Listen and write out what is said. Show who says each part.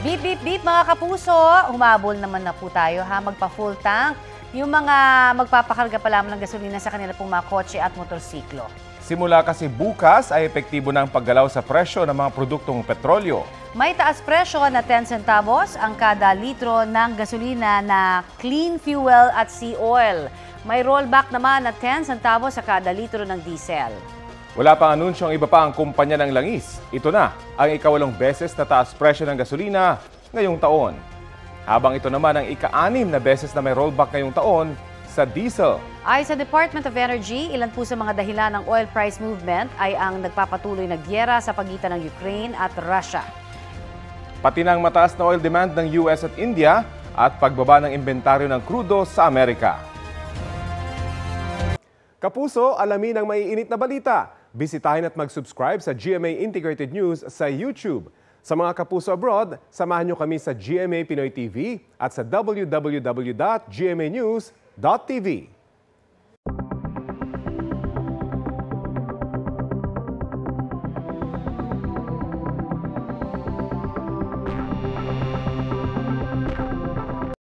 Speaker 1: Beep, beep, beep mga kapuso. Humabol naman na po tayo ha, magpa-full tank. Yung mga magpapakarga pa lamang ng gasolina sa kanila pong mga kotse at motorsiklo.
Speaker 2: Simula kasi bukas ay epektibo na ang paggalaw sa presyo ng mga produktong petrolyo.
Speaker 1: May taas presyo na 10 centavos ang kada litro ng gasolina na clean fuel at sea oil. May rollback naman na 10 centavos sa kada litro ng diesel.
Speaker 2: Wala pang anunsyo ang iba pa ang kumpanya ng langis. Ito na ang ika-8 beses na taas presyo ng gasolina ngayong taon. Habang ito naman ang ika-6 na beses na may rollback ngayong taon sa diesel.
Speaker 1: Ay sa Department of Energy, ilan po sa mga dahilan ng oil price movement ay ang nagpapatuloy na gyera sa pagitan ng Ukraine at Russia.
Speaker 2: Pati ng mataas na oil demand ng US at India at pagbaba ng inventaryo ng krudo sa Amerika. Kapuso, alamin ang maiinit na balita. Bisitahin at mag-subscribe sa GMA Integrated News sa YouTube. Sa mga kapuso abroad, samahan nyo kami sa GMA Pinoy TV at sa www.gmanews.tv.